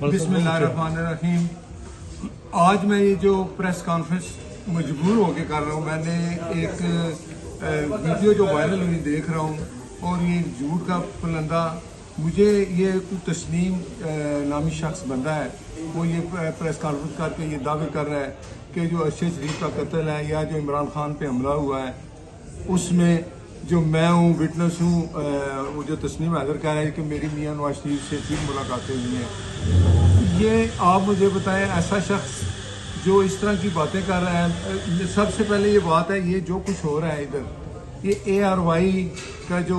बिस्मिल्लाहिर्रहमानिर्रहीम। आज मैं ये जो प्रेस कॉन्फ्रेंस मजबूर होकर कर रहा हूँ, मैंने एक वीडियो जो वायरल हुई देख रहा हूँ और ये झूठ का पुलंदा, मुझे ये तस्नीम नामी शख्स बंदा है, वो ये प्रेस कॉन्फ्रेंस करके ये दावे कर रहा है कि जो अरशद शरीफ का कत्ल है या जो इमरान खान पे हमला हुआ है उसमें जो मैं हूँ, विटनेस हूँ, वो जो तस्नीम हैदर कह रहा है कि मेरी मियां नवाज शरीफ से 3 मुलाकातें हुई हैं। ये आप मुझे बताएं, ऐसा शख्स जो इस तरह की बातें कर रहा है, सबसे पहले ये बात है, ये जो कुछ हो रहा है इधर, ये ARY का जो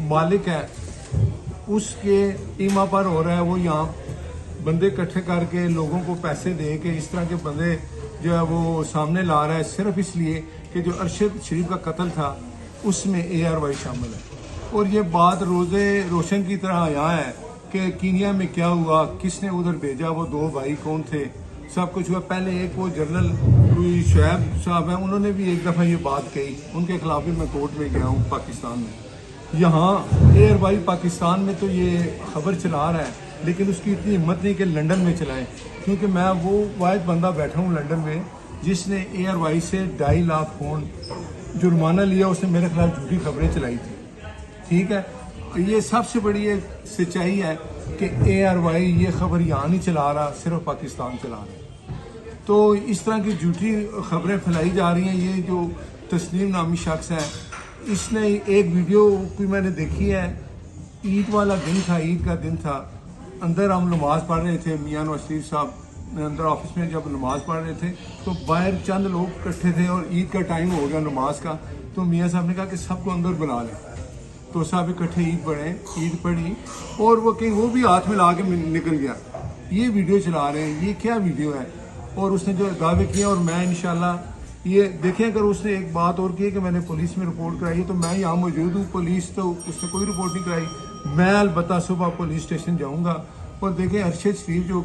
मालिक है उसके टीमा पर हो रहा है। वो यहाँ बंदे इकट्ठे करके लोगों को पैसे दे के इस तरह के बंदे जो है वो सामने ला रहा है, सिर्फ इसलिए कि जो अरशद शरीफ का कत्ल था उसमें ARY शामिल है। और ये बात रोज़े रोशन की तरह यहाँ है कि कीनिया में क्या हुआ, किसने उधर भेजा, वो 2 भाई कौन थे, सब कुछ हुआ। पहले एक वो जनरल शुएब साहब हैं, उन्होंने भी एक दफ़ा ये बात कही, उनके खिलाफ भी मैं कोर्ट में गया हूँ पाकिस्तान में। यहाँ ARY पाकिस्तान में तो ये खबर चला रहा है, लेकिन उसकी इतनी हिम्मत नहीं कि लंदन में चलाएं, क्योंकि मैं वो वाहिद बंदा बैठा हूँ लंदन में जिसने ARY से 2.5 लाख पाउंड जुर्माना लिया, उसने मेरे खिलाफ झूठी खबरें चलाई थी। ठीक है, ये सबसे बड़ी एक सच्चाई है कि ARY ये खबर यहाँ नहीं चला रहा, सिर्फ पाकिस्तान चला रहा है। तो इस तरह की झूठी खबरें फैलाई जा रही हैं। ये जो तस्नीम नामी शख्स है, इसने एक वीडियो कोई मैंने देखी है, ईद वाला दिन था, ईद का दिन था, अंदर हम नमाज पढ़ रहे थे, मियां नवाज शरीफ साहब अंदर ऑफिस में जब नमाज पढ़ रहे थे तो बाहर चंद लोग इकट्ठे थे और ईद का टाइम हो गया नमाज का, तो मियां साहब ने कहा कि सबको अंदर बुला लें। तो सब इकट्ठे ईद पढ़ी और वो कहीं वो भी हाथ में ला के निकल गया। ये वीडियो चला रहे हैं, ये क्या वीडियो है? और उसने जो दावे किए, और मैं इंशाल्लाह ये देखें, अगर उसने एक बात और की है कि मैंने पुलिस में रिपोर्ट कराई, तो मैं यहाँ मौजूद हूँ, पुलिस तो उसने कोई रिपोर्ट नहीं कराई। मैं अलबत्ता सुबह पुलिस स्टेशन जाऊँगा और देखें अरशद शरीफ जो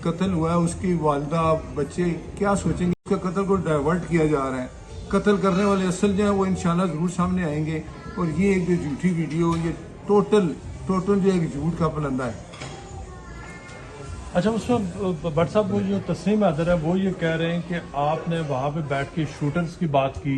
कत्ल हुआ है, उसकी वालदा बच्चे क्या सोचेंगे। उसका कत्ल को डाइवर्ट किया जा रहा है, कत्ल करने वाले असल जो है वो इंशाल्लाह ज़रूर सामने आएंगे। और ये एक जो झूठी वीडियो, ये टोटल जो एक झूठ का पुलंदा है। अच्छा, उसमें भट्ट साहब वो जो तस्नीम हैदर है वो ये कह रहे हैं कि आपने वहाँ पे बैठ के शूटर्स की बात की।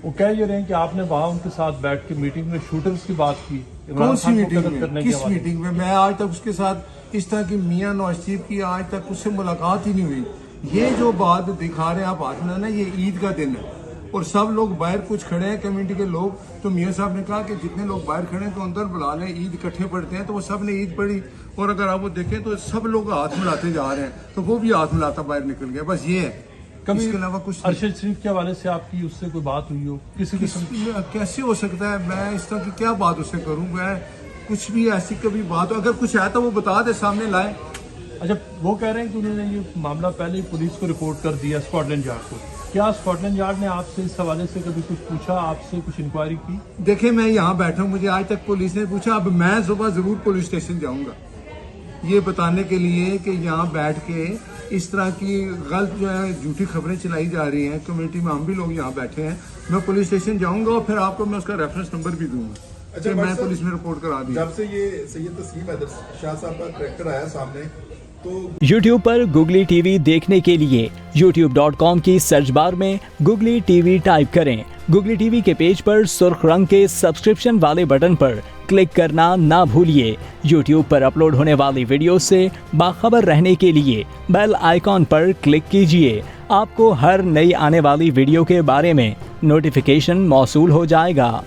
वो कह ये रहे हैं कि आपने वहाँ उनके साथ बैठ के मीटिंग में शूटर्स की बात की। कौन सी मीटिंग में? किस मीटिंग में? मैं आज तक उसके साथ इस तरह की मियां नवाज शरीफ की आज तक उससे मुलाकात ही नहीं हुई। ये जो बात दिखा रहे हैं आप हाथ में ना, ये ईद का दिन है और सब लोग बाहर कुछ खड़े हैं कम्युनिटी के लोग। तो मियां साहब ने कहा कि जितने लोग बाहर खड़े हैं तो अंदर बुला लें, ईद इकट्ठे पढ़ते हैं। तो वो सब ने ईद पढ़ी और अगर आप वो देखें तो सब लोग हाथ मिलाते जा रहे हैं, तो वो भी हाथ मिलाता बाहर निकल गया। बस ये है, कभी इसके अलावा कुछ अरशद शरीफ के हवाले से आपकी उससे कोई बात हुई हो किसी किस्म? कैसे हो सकता है? मैं इस तरह की क्या बात उससे करूँ? मैं कुछ भी ऐसी कभी बात, अगर कुछ है तो वो बता दे, सामने लाए। अच्छा, वो कह रहे हैं कि उन्होंने ये मामला पहले ही पुलिस को रिपोर्ट कर दिया, स्कॉटलैंड यार्ड को। क्या स्कॉटलैंड यार्ड ने आपसे इस हवाले से कभी कुछ पूछा, आपसे कुछ इंक्वायरी की? देखिए, मैं यहाँ बैठा हूँ, मुझे आज तक पुलिस ने पूछा। अब मैं सुबह जरूर पुलिस स्टेशन जाऊँगा ये बताने के लिए कि यहाँ बैठ के इस तरह की गलत जो है झूठी खबरें चलाई जा रही हैं कम्युनिटी में। हम भी लोग यहाँ बैठे हैं, मैं पुलिस स्टेशन जाऊँगा और फिर आपको मैं उसका रेफरेंस नंबर भी दूंगा। अच्छा, मैं पुलिस में रिपोर्ट करा दी। जब से ये सैयद तस्नीम हैदर शाह साहब का करैक्टर आया सामने, तो YouTube पर Google TV देखने के लिए youtube.com की सर्च बार में Google TV टाइप करें। Google TV के पेज पर सुर्ख रंग के सब्सक्रिप्शन वाले बटन पर क्लिक करना ना भूलिए। YouTube पर अपलोड होने वाली वीडियो से बाखबर रहने के लिए बेल आइकॉन पर क्लिक कीजिए। आपको हर नई आने वाली वीडियो के बारे में नोटिफिकेशन मौसूल हो जाएगा।